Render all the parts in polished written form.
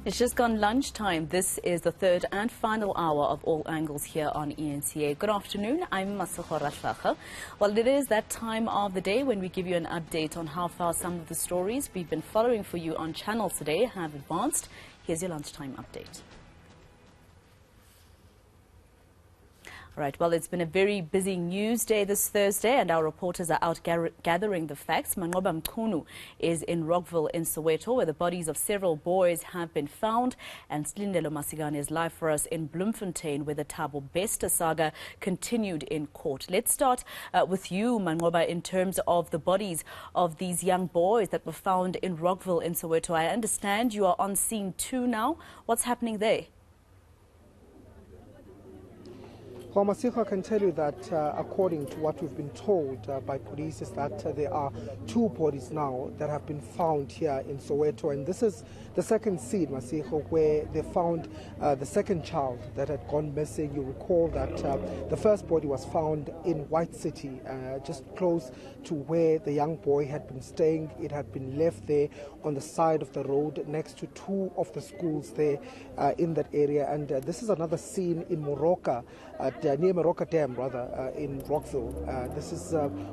It's just gone lunchtime. This is the third and final hour of All Angles here on ENCA. Good afternoon. I'm Masahora Shakha. Well, it is that time of the day when we give you an update on how far some of the stories we've been following for you on channels today have advanced. Here's your lunchtime update. All right, well, it's been a very busy news day this Thursday, and our reporters are out gathering the facts. Manqoba Mchunu is in Rockville in Soweto, where the bodies of several boys have been found. And Slindelo Masikane is live for us in Bloemfontein, where the Thabo Bester saga continued in court. Let's start with you, Manqoba, in terms of the bodies of these young boys that were found in Rockville in Soweto. I understand you are on scene too now. What's happening there? Well, Masiho, I can tell you that according to what we've been told by police is that there are two bodies now that have been found here in Soweto, and this is the second scene, Masiho, where they found the second child that had gone missing. You recall that the first body was found in White City, just close to where the young boy had been staying. It had been left there on the side of the road next to two of the schools there in that area, and this is another scene in Moroka, near Moroka Dam, rather, in Rockville. This is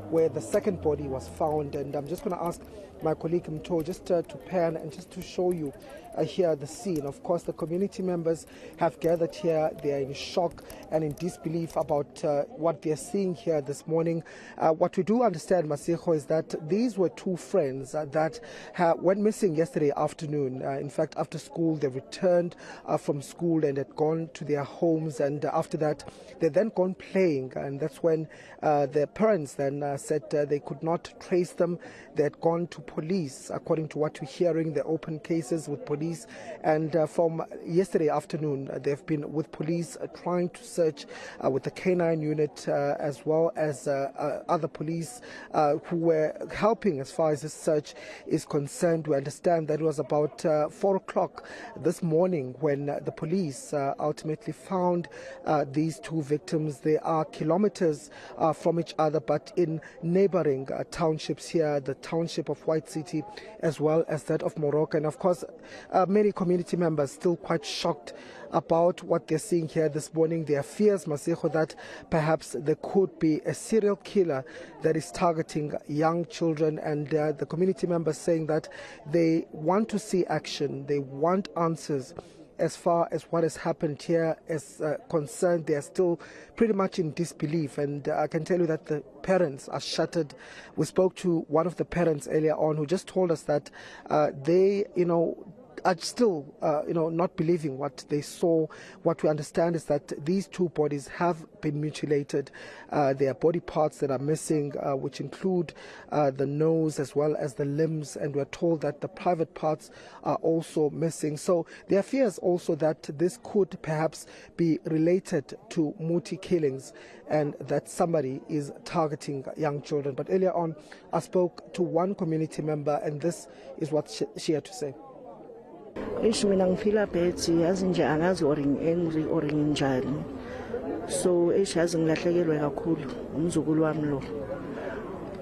where the second body was found, and I'm just going to ask my colleague Mto just to pan and just to show you here the scene. Of course, the community members have gathered here. They are in shock and in disbelief about what they're seeing here this morning. What we do understand, Masiho, is that these were two friends that went missing yesterday afternoon. In fact, after school, they returned from school and had gone to their homes, and after that, they then gone playing, and that's when their parents then said they could not trace them. They had gone to police. According to what we're hearing, they opened cases with police, and from yesterday afternoon, they've been with police trying to search with the K9 unit as well as other police who were helping as far as this search is concerned. We understand that it was about 4 o'clock this morning when the police ultimately found these two victims. They are kilometers from each other, but in neighboring townships here, the township of White City as well as that of Moroka. And of course, many community members still quite shocked about what they're seeing here this morning. There are fears, Masiho, that perhaps there could be a serial killer that is targeting young children, and the community members saying that they want to see action, they want answers. As far as what has happened here is concerned, they are still pretty much in disbelief, and I can tell you that the parents are shattered. We spoke to one of the parents earlier on who just told us that they, are still, not believing what they saw. What we understand is that these two bodies have been mutilated. There are body parts that are missing, which include the nose as well as the limbs, and we're told that the private parts are also missing. So there are fears also that this could perhaps be related to Muti killings and that somebody is targeting young children. But earlier on, I spoke to one community member, and this is what she had to say. Mina ngifila bhethi yazi nje angazi or angry or njani, so yazi ngilahlekelwe kakhulu umzukulu wami lo,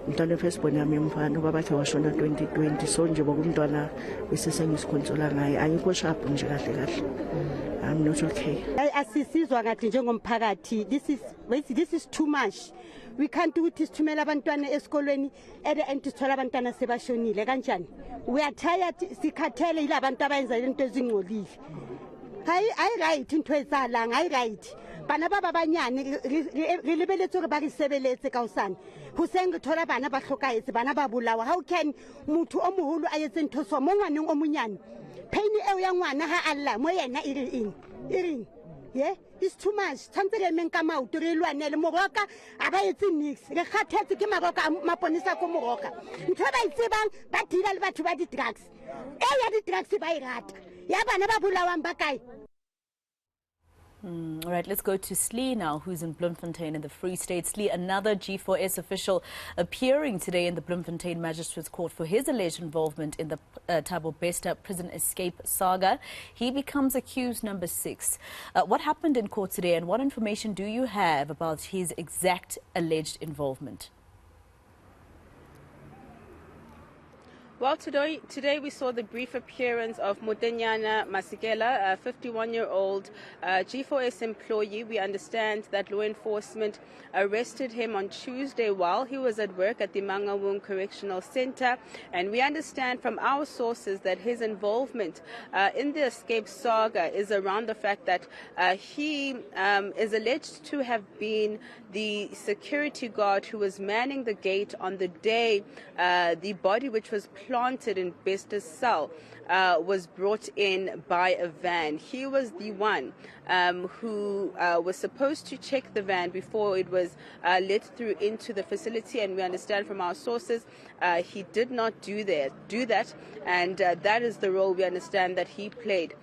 umntwana firstborn yami emfana babathi washona 2020, so nje bokumntwana bese sengisikhonsola ngaye, angikho sharp nje kahle I'm not okay. Asisizwa ngathi njengomphakathi, this is too much. We can't do it sithumela abantwana esikolweni at the end sithola abantwana sebashonile kanjani. We are tired, sikhathele ila abantu abayenza into ezingcolile. Hayi right into ezalang, hayi right. Bana baba banyane re lebeletse re ba re sebeletse ka usana. Ho sengithola bana ba hlokaetse, bana ba bolawa. How can motho o moholo a yetse ntho so mo ngwaneng o monyane? Pain eo ya ngwana ha alla mo yena iring. Yeah, it's too much. Tantse re menka maoto re lwanele Moroka aba etse nix. Re khathetse ke Moroka maponisa ko Moroka. Ntho ba itsebang ba dira le batho ba di drugs. Ya di drugs ba irata. Ya bana ba bulawang ba kae? All right, let's go to Slee now, who's in Bloemfontein in the Free State. Slee, another G4S official appearing today in the Bloemfontein Magistrates Court for his alleged involvement in the Thabo Bester prison escape saga. He becomes accused number 6. What happened in court today, and what information do you have about his exact alleged involvement? Well, today we saw the brief appearance of Slindelo Masikane, a 51-year-old G4S employee. We understand that law enforcement arrested him on Tuesday while he was at work at the Manqoba Correctional Center. And we understand from our sources that his involvement in the escape saga is around the fact that he is alleged to have been the security guard who was manning the gate on the day the body which was planted in Bester's cell was brought in by a van. He was the one who was supposed to check the van before it was let through into the facility, and we understand from our sources he did not do that, and that is the role we understand that he played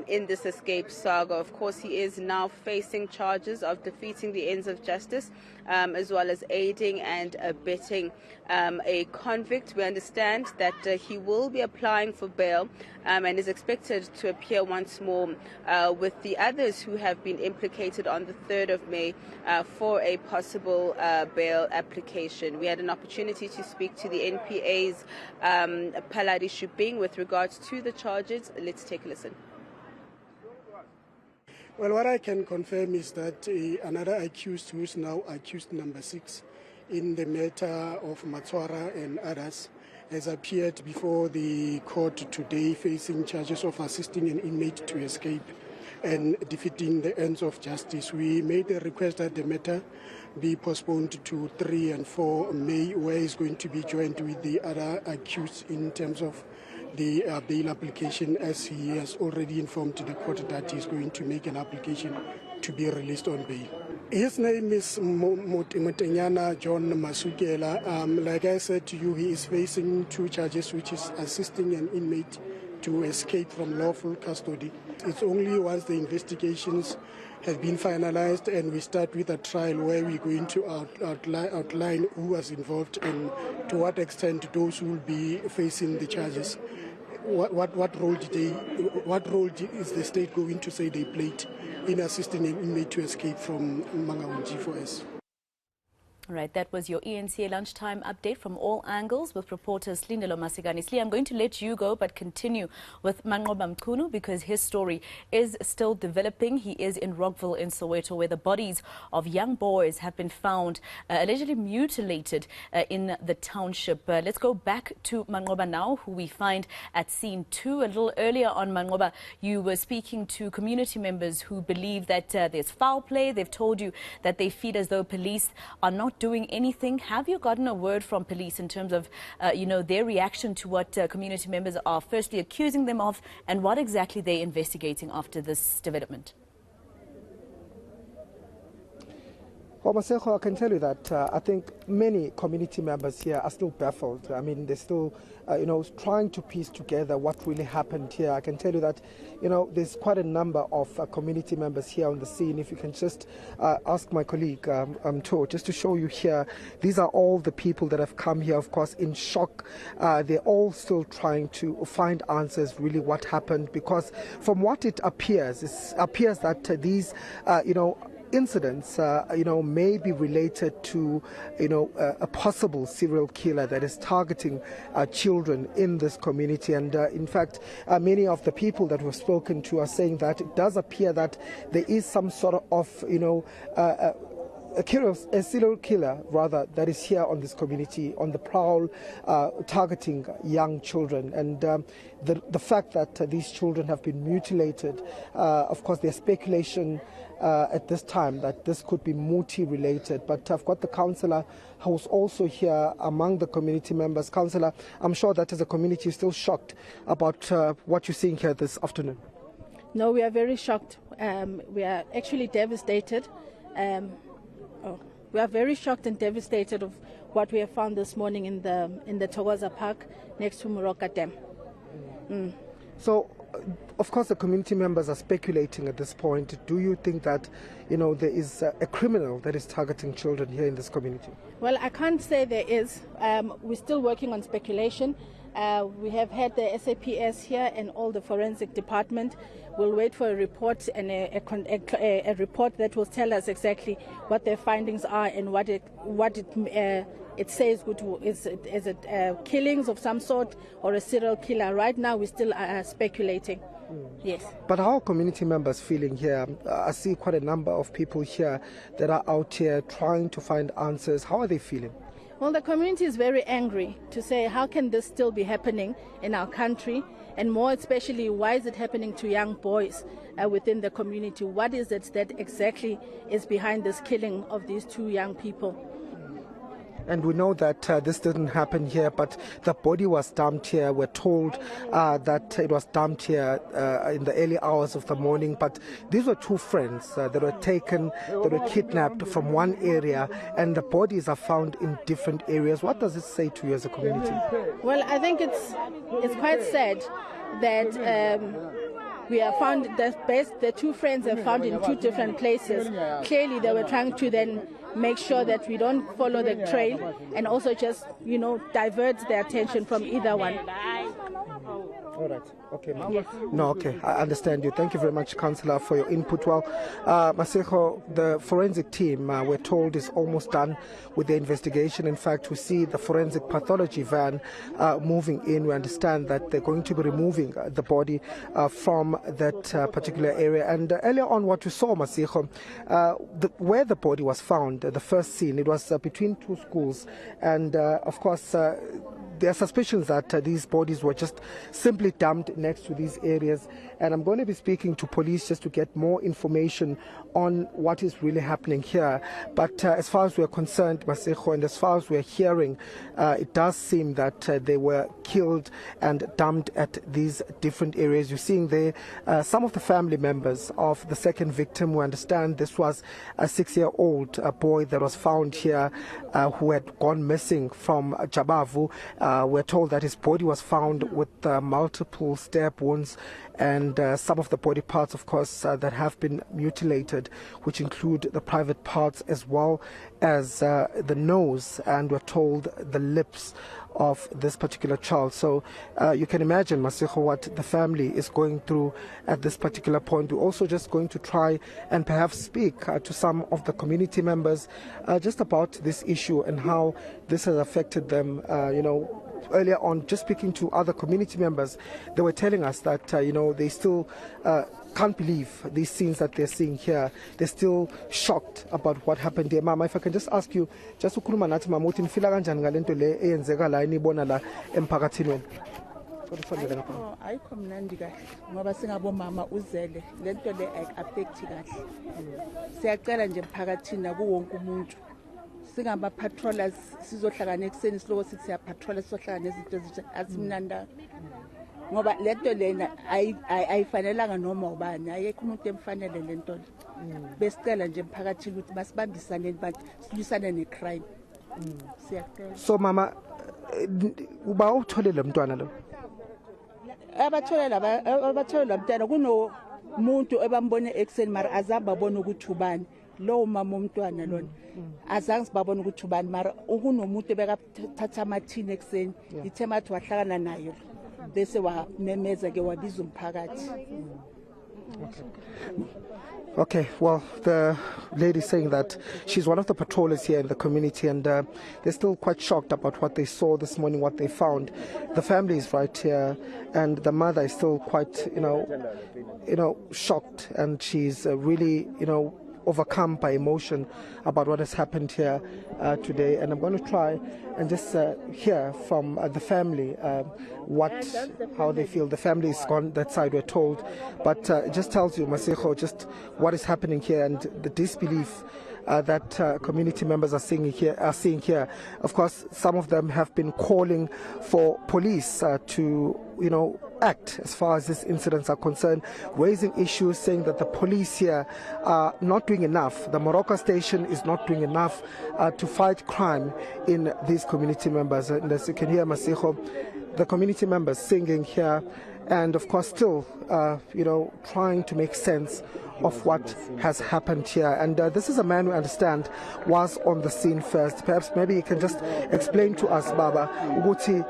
in this escape saga. Of course, he is now facing charges of defeating the ends of justice, as well as aiding and abetting a convict. We understand that he will be applying for bail and is expected to appear once more with the others who have been implicated on the 3rd of May for a possible bail application. We had an opportunity to speak to the NPA's Paladi Shuping with regards to the charges. Let's take a listen. Well, what I can confirm is that another accused, who is now accused number 6 in the matter of Matswara and others, has appeared before the court today facing charges of assisting an inmate to escape and defeating the ends of justice. We made a request that the matter be postponed to 3 and 4 May, where he's going to be joined with the other accused in terms of the bail application, as he has already informed the court that he's going to make an application to be released on bail. His name is Mutengana John Masukela. Like I said to you, he is facing 2 charges, which is assisting an inmate to escape from lawful custody. It's only once the investigations have been finalized and we start with a trial where we're going to outline who was involved and to what extent those who will be facing the charges. What role is the state going to say they played in assisting an inmate to escape from Manqoba G4S? All right, that was your ENCA lunchtime update from all angles with reporter Slindelo Masikane. Sli, I'm going to let you go, but continue with Manqoba Mchunu because his story is still developing. He is in Rockville in Soweto, where the bodies of young boys have been found allegedly mutilated in the township. Let's go back to Manqoba now, who we find at scene 2. A little earlier on, Manqoba, you were speaking to community members who believe that there's foul play. They've told you that they feel as though police are not doing anything. Have you gotten a word from police in terms of, their reaction to what community members are firstly accusing them of, and what exactly they're investigating after this development? Well, Maseko, I can tell you that I think many community members here are still baffled. I mean, they're still, trying to piece together what really happened here. I can tell you that, there's quite a number of community members here on the scene. If you can just ask my colleague, To, just to show you here, these are all the people that have come here, of course, in shock. They're all still trying to find answers, really, what happened, because from what it appears, that these, incidents, may be related to, a possible serial killer that is targeting children in this community. And in fact, many of the people that we've spoken to are saying that it does appear that there is some sort of, a serial killer, rather, that is here on this community, on the prowl, targeting young children. And the fact that these children have been mutilated, of course, there's speculation at this time that this could be Muti-related. But I've got the councillor who's also here among the community members. Councillor, I'm sure that as a community you're still shocked about what you're seeing here this afternoon. No, we are very shocked. We are actually devastated. We are very shocked and devastated of what we have found this morning in the Thokoza Park next to Moroka Dam. So, of course, the community members are speculating at this point. Do you think that, there is a criminal that is targeting children here in this community? Well, I can't say there is. We're still working on speculation. We have had the SAPS here and all the forensic department. We'll wait for a report and a report that will tell us exactly what their findings are and what it says. Is it killings of some sort or a serial killer? Right now, we still are speculating. Yes. But how are community members feeling here? I see quite a number of people here that are out here trying to find answers. How are they feeling? Well, the community is very angry to say, how can this still be happening in our country? And more especially, why is it happening to young boys within the community? What is it that exactly is behind this killing of these two young people? And we know that this didn't happen here, but the body was dumped here. We're told that it was dumped here in the early hours of the morning. But these were two friends that were taken, that were kidnapped from one area, and the bodies are found in different areas. What does it say to you as a community? Well, I think it's quite sad that we are found, the two friends are found in two different places. Clearly, they were trying to then make sure that we don't follow the trail and also just, divert the attention from either one. All right. Okay. Yes. No, okay. I understand you. Thank you very much, Councillor, for your input. Well, Masego, the forensic team, we're told, is almost done with the investigation. In fact, we see the forensic pathology van moving in. We understand that they're going to be removing the body from that particular area. And earlier on, what we saw, Masego, where the body was found, the first scene, it was between two schools. And, of course, there are suspicions that these bodies were just simply dumped next to these areas. And I'm going to be speaking to police just to get more information on what is really happening here. But as far as we're concerned, Masego, and as far as we're hearing, it does seem that they were killed and dumped at these different areas. You're seeing there some of the family members of the second victim. We understand this was a 6-year-old boy that was found here who had gone missing from Jabavu. We're told that his body was found with multiple stab wounds and some of the body parts, of course, that have been mutilated, which include the private parts as well as the nose, and we're told the lips of this particular child. So you can imagine, Masego, what the family is going through at this particular point. We're also just going to try and perhaps speak to some of the community members just about this issue and how this has affected them, earlier on, just speaking to other community members, they were telling us that, they still can't believe these scenes that they're seeing here. They're still shocked about what happened here. Mama, if I can just ask you, just ukhuluma nathi mama uthi nifila kanjani ngalento le eyenzeka la enibona la emphakathini wenu? Ayikho mnandi kahle ngoba singabomama uzele lento le affect kahle. Siyacela nje emphakathini nakuwonke umuntu singaba patrollers sizohlangana ekseni siloko sithi siya patroller sizohlangana nezinto ezintsha asimnanda ngoba lento lena ayifanelanga noma ubani ayekho umuntu emfanele lento le besicela nje emphakathini ukuthi basibambisane bantu silisane necrime. Siyacela. So mama, uba uthole lo mntwana lo? abathola labantwana kuno umuntu ebambone ekseni mara azange babone ukuthi ubani lo mama umntwana lona azange sibabone ukuthi ubani mara kunomuntu ebekathatha amathini ekseni ithe mathi wahlangana nayo bese wamemeza ke wabiza umphakathi. Okay, well, the lady saying that she's one of the patrollers here in the community, and they're still quite shocked about what they saw this morning, what they found. The family is right here, and the mother is still quite, shocked, and she's really, overcome by emotion about what has happened here today. And I'm going to try and just hear from the family how they feel. The family is gone that side, we're told, but it just tells you, Masego, just what is happening here and the disbelief that community members are seeing here. Of course, some of them have been calling for police to act as far as these incidents are concerned, raising issues, saying that the police here are not doing enough. The Morocco station is not doing enough to fight crime in these community members. And as you can hear, Masego, the community members singing here, and of course still, trying to make sense of what has happened here. And this is a man we understand was on the scene first. Perhaps maybe you can just explain to us, Baba, ukuthi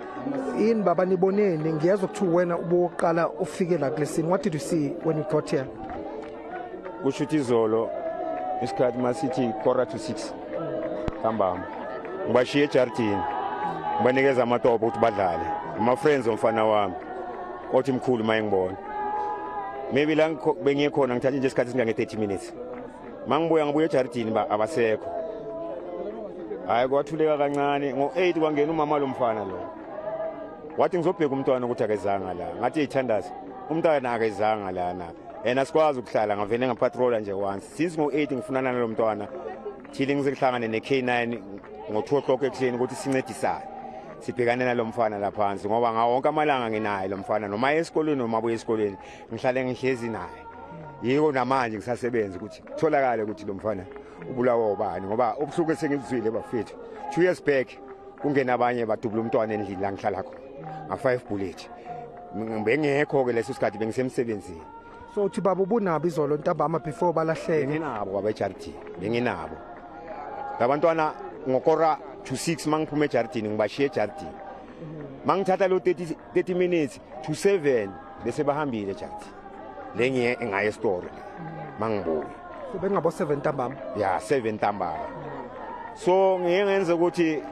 in Baba niboneni ngiyezwa ukuthi wena uboqala ufike la kule scene. What did you see when you got here? Kushuthi izolo isikhathi masithi 5:45 ntambama ngibashiye ejardini ngibanikeza amatopo ukuthi badlale ama friends omfana wami othi mkhulu mayengibona maybe la bengikhona ngithathe nje isikhathi singange 30 minutes mangibuya ejardini abasekho hayi kwathuleka kancane ngo8 kwangena umama lo mfana lo wathi ngizobheka umntwana ukuthi akezanga la ngathi eyithandaza umntwana akezanga lana yena sikwazi ukuhlala ngavele ngapatrola nje once since ngo8 ngifunana nalo mntwana thile ngizehlangane neK9 ngo2 o'clock ekuseni ukuthi sincedisane sibhekane nalo mfana la phansi ngoba ngawonke amalanga nginaye lo mfana noma esikoleni noma abuye esikoleni ngihlale ngihlezi naye yiko namanje ngisasebenza ukuthi kutholakale ukuthi lo mfana ubulawa ubani ngoba ubusuku esengizwile bafethu 2 years back kungena abanye badubula umntwana endlini la ngihlala khona nga5 bullet ngengekho ke leso sikhathi bengisemsebenzini. So uthi baba ubunabo izolo ntambama before balahleke? Nginabo abejardini benginabo labantwana ngokora 2:06 mangiphuma ejardini ngibashiye ejardini mangithatha lo 30 minutes to 7 bese bahambile ejardini lengiye ngaye store mangibuye so bengabo 7 ntambama ya 7 ntambama so ngiyenze ukuthi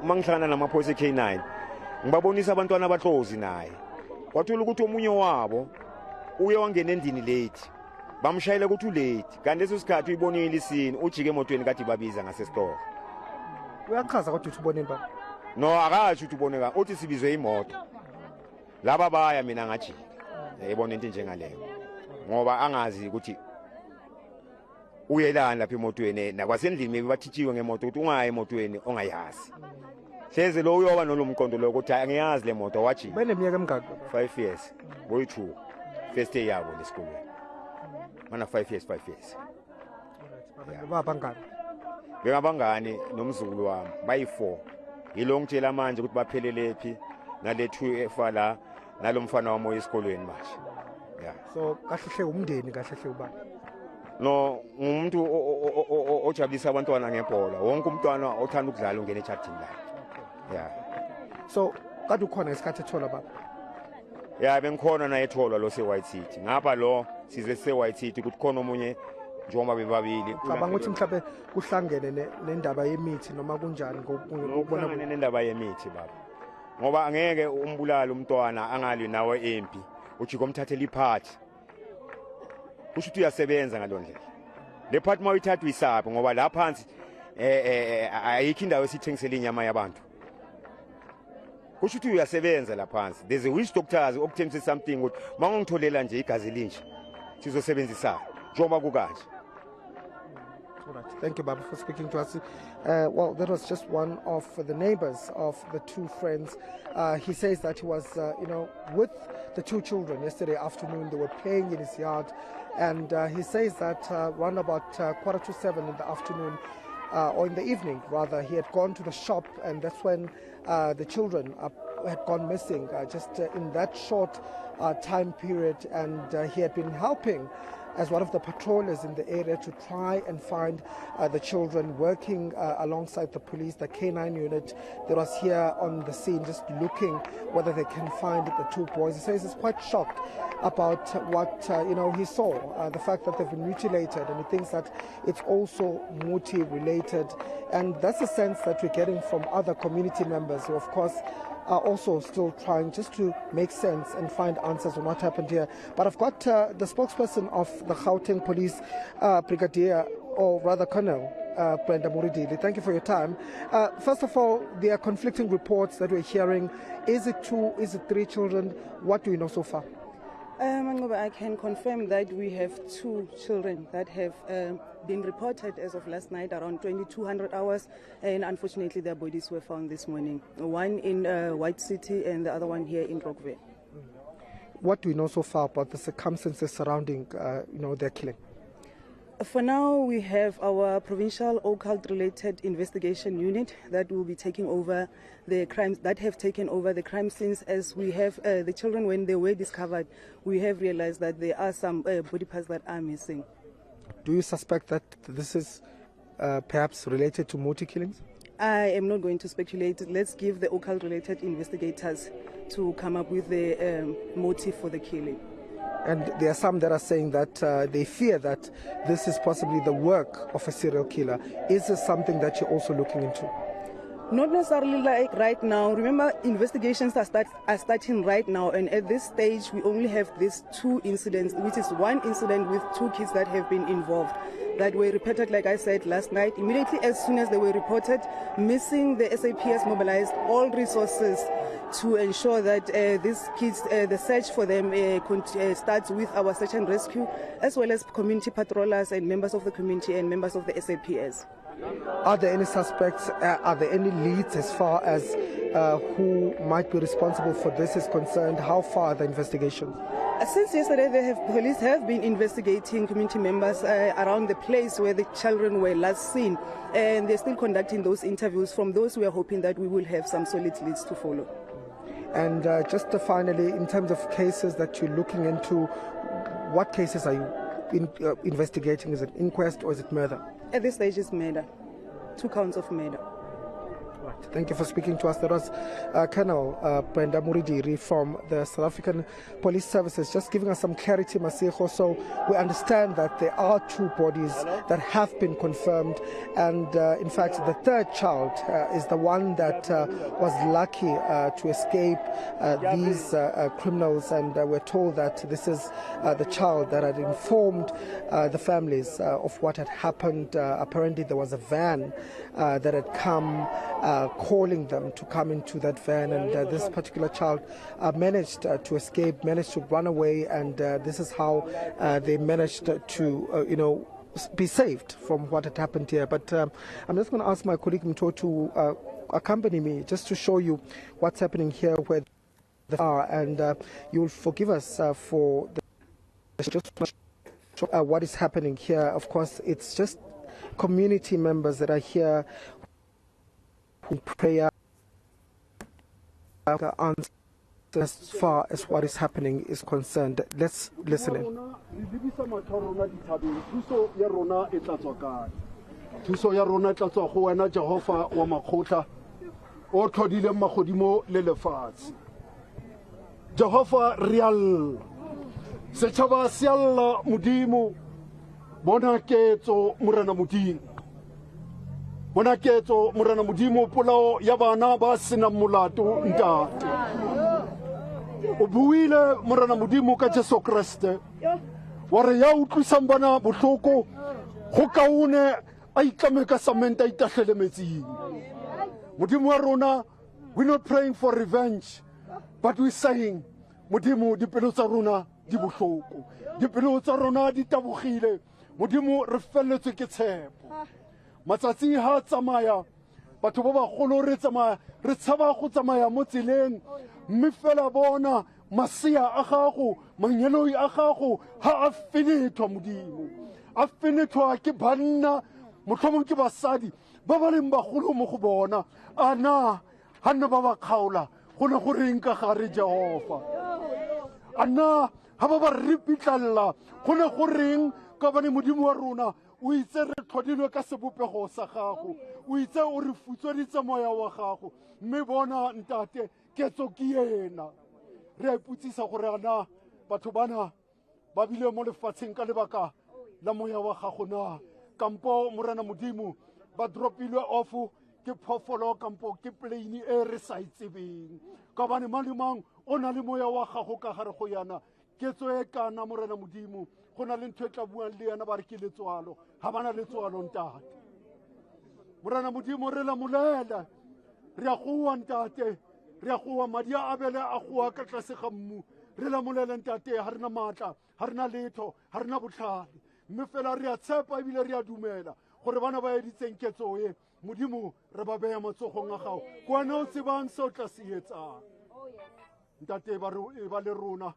mangihlangana namaphoyisa eK9 ngibabonisa abantwana abahlozi naye wathola ukuthi omunye wabo uye wangena endini late bamshayela ukuthi ulate kanti leso sikhathi uyibonile isini ujike emotweni kade babiza ngase store. Uyachaza kodwa uthi uboneni baba? No akasho ukuthi uboneka uthi sibizwe imoto laba baya mina ngajika yayibona into njengaleyo ngoba angazi ukuthi uyelana lapha emotweni nakwasendlini maybe bathitshiwe ngemoto ukuthi ungayi emotweni ongayazi hleze lo uyoba nolomqondo lo ukuthi angiyazi le moto wajika beneminyaka emingaki? 5 years boy 2 first day yabo lesikolweni mana 5 years baba ngani bengabangani nomzukulu wami bayi4 yilo ngitshela manje ukuthi baphelelepi nale 2 efala nalomfana wami oyesikolweni manje yeah. So kahle umndeni kahle ubaba no umuntu ojabulisa abantwana ngebhola wonke umntwana othanda ukudlala ungena ejardini la yeah. So kade ukhona isikhathi ethola baba? Yeah, bengikhona na ethola lo se-White City ngapha lo size se-White City ukuthi khona omunye njengoba bebabili cabanga ukuthi mhlawumbe kuhlangene nendaba yemithi noma kunjani ngokubona nendaba yemithi baba ngoba angeke umbulala umntwana angali nawe empi uthi komthathela iphathi kusho ukuthi uyasebenza ngalondlela le phathi mawuyithatha uyisapha ngoba la phansi ayikho indawo esithengisela inyama yabantu kusho ukuthi uyasebenza la phansi there's a witch doctors okuthengisa something ukuthi mangongitholela nje igazi linje sizosebenzisa njengoba kukanje. All right. Thank you, Baba, for speaking to us. Well, that was just one of the neighbors of the two friends. He says that he was, with the two children yesterday afternoon. They were playing in his yard. And he says that around about 6:45 in the afternoon, or in the evening, rather, he had gone to the shop. And that's when the children had gone missing, just in that short time period. And he had been helping as one of the patrollers in the area to try and find the children, working alongside the police, the K9 unit that was here on the scene, just looking whether they can find the two boys. He says he's quite shocked about what he saw, the fact that they've been mutilated, and he thinks that it's also Muti-related. And that's a sense that we're getting from other community members who, of course, are also still trying just to make sense and find answers on what happened here. But I've got the spokesperson of the Gauteng Police, Brigadier, or rather Colonel Brenda Muridili. Thank you for your time. First of all, there are conflicting reports that we're hearing. Is it 2? Is it 3 children? What do we know so far? Manqoba, I can confirm that we have 2 children that have been reported as of last night around 2200 hours, and unfortunately their bodies were found this morning. One in White City and the other one here in Rockville. What do we know so far about the circumstances surrounding their killing? For now, we have our provincial occult-related investigation unit that will be taking over the crimes, that have taken over the crime scenes. As we have the children, when they were discovered, we have realized that there are some body parts that are missing. Do you suspect that this is perhaps related to Moti killings? I am not going to speculate. Let's give the occult-related investigators to come up with the motive for the killing. And there are some that are saying that they fear that this is possibly the work of a serial killer. Is this something that you're also looking into? Not necessarily like right now. Remember, investigations are starting right now, and at this stage we only have these 2 incidents, which is 1 incident with 2 kids that have been involved, that were reported, like I said, last night. Immediately as soon as they were reported missing, the SAPS mobilized all resources to ensure that these kids, the search for them starts with our search and rescue, as well as community patrollers and members of the community and members of the SAPS. Are there any suspects? Are there any leads as far as who might be responsible for this is concerned? How far are the investigations? Since yesterday, police have been investigating community members around the place where the children were last seen, and they're still conducting those interviews. From those, we are hoping that we will have some solid leads to follow. And just finally, in terms of cases that you're looking into, what cases are you investigating? Is it inquest or is it murder? At this stage, it's murder. 2 counts of murder. Right. Thank you for speaking to us. That was Colonel Brenda Muridiri from the South African Police Services, just giving us some clarity, Masiho. So we understand that there are 2 bodies that have been confirmed, and in fact the 3rd child is the one that was lucky to escape these criminals, and we're told that this is the child that had informed the families of what had happened. Apparently there was a van that had come calling them to come into that van, and this particular child managed to escape, managed to run away, and this is how they managed to be saved from what had happened here. But I'm just going to ask my colleague Mto to accompany me just to show you what's happening here where they are, and you'll forgive us for just what is happening here. Of course, it's just community members that are here in prayer as far as what is happening is concerned. Let's listen in. Thuso ya rona e tla tswa go wena Jehova wa makgotla o tlhodile magodimo le lefatshe. Jehova real setšhaba se alla modimo bona ketso morena modimo. Bona ketso morena modimo polao ya bana ba sena molato ntate. O buile morena modimo ka Jesu Kriste. Wa re ya utlwisang bana bohloko go kaone a itlame ka samenta itahlele metsing. Modimo wa rona, we're not praying for revenge, but we're saying modimo dipelo tsa rona di bohloko, dipelo tsa rona di tabogile. Modimo re felletswe ke tshepo. Matsatsi ha tsamaya batho ba bagolo re tsamaya re tshaba go tsamaya mo tseleng, mme fela bona masia a gago manyeloi a gago ha a finithwa modimo, a finithwa ke banna motlhomong ke basadi ba ba leng bagolo mo go bona. Ana ha nna ba ba kgaola go ne go reng ka gare Jehova? Ana ha ba ba ripitlalla go ne go reng ka bane modimo wa rona? O itse re tlhodilwe ka sebopego sa gago, o itse o re futsweditse moya wa gago, mme bona ntate ketso ke yena. Re a iputsisa gore ana batho bana ba bile mo lefatsheng ka lebaka la moya wa gago na, kampo morena modimo ba dropilwe off ke phofolo kampo ke plane e re sa itsebeng, ka bane mang le mang o na le moya wa gago ka gare go yana. Ketso e kana morena modimo go na le ntho e tla buang le yana ba re ke letswalo, ha bana letswalo ntate. Morena modimo re la molela, re a goa ntate, re a goa madi a abele a goa ka tlase ga mmu. Re la molela ntate, ha rena matla, ha rena letho, ha rena botlhale, mme fela re a tshepa ebile re a dumela gore bana ba editseng ketso e modimo re ba beya matsogong a gago, ko wena o tsebang se o tla se etsang. Ntate e ba le rona,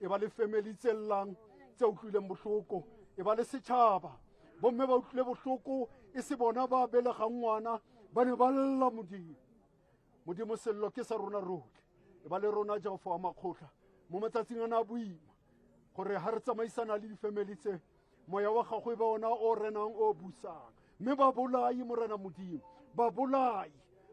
e ba le family tse llang tse utlwileng bohloko, e ba le setšhaba bomme ba utlwile bohloko e se bona ba belegang ngwana ba ne ba lla modimo. Modimo sello ke sa rona rotlhe, e ba le rona Jehova wa makgotla mo matsatsing a na boima gore ha re tsamaisana le difamily tse moya wa gagwe ba ona o renang o busang mme ba bolai morena modimo ba bolai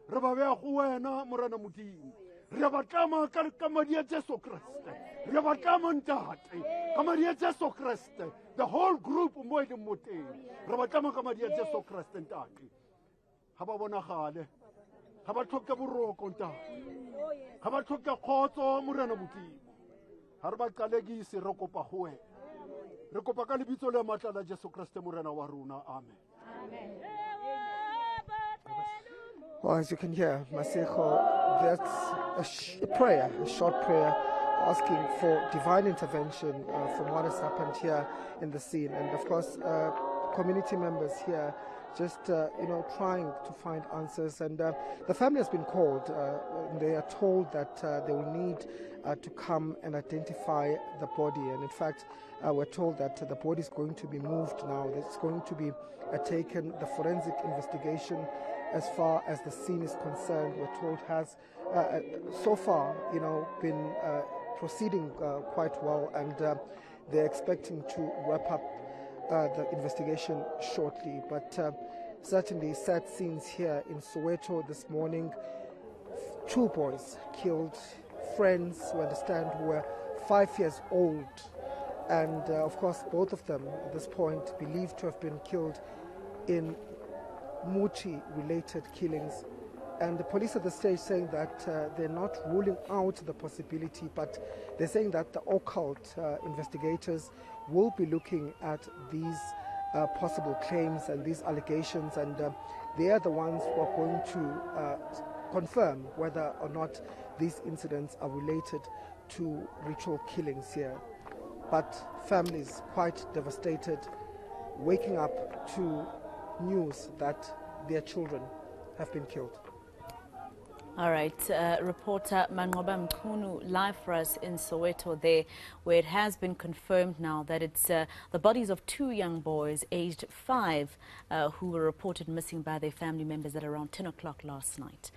re ba beya go wena morena modimo re ba tlama ka madi a Jesu Kriste re ba tlama ntate ka madi a Jesu Kriste the whole group mo e leng mo teng re ba tlama ka madi a Jesu Kriste ntate ga ba bonagale ga ba tlhoke boroko ntate ga ba tlhoke kgotso morena modimo ga re ba qalekise re kopa go wena re kopa ka lebitso le matla la Jesu Kriste morena wa rona amen. Well, as you can hear, Maseko, that's a prayer, a short prayer, asking for divine intervention from what has happened here in the scene. And of course, community members here just, trying to find answers. And the family has been called. They are told that they will need to come and identify the body. And in fact, we're told that the body is going to be moved now. It's going to be taken. The forensic investigation, as far as the scene is concerned, we're told has so far, been proceeding quite well, and they're expecting to wrap up the investigation shortly. But certainly sad scenes here in Soweto this morning. 2 boys killed, friends, we understand, who were 5 years old, and of course both of them at this point believed to have been killed in Muti-related killings. And the police at the stage saying that they're not ruling out the possibility, but they're saying that the occult investigators will be looking at these possible claims and these allegations, and they are the ones who are going to confirm whether or not these incidents are related to ritual killings here. But families quite devastated, waking up to news that their children have been killed. All right, reporter Manqoba Mchunu live for us in Soweto there, where it has been confirmed now that it's the bodies of 2 young boys aged 5 who were reported missing by their family members at around 10 o'clock last night.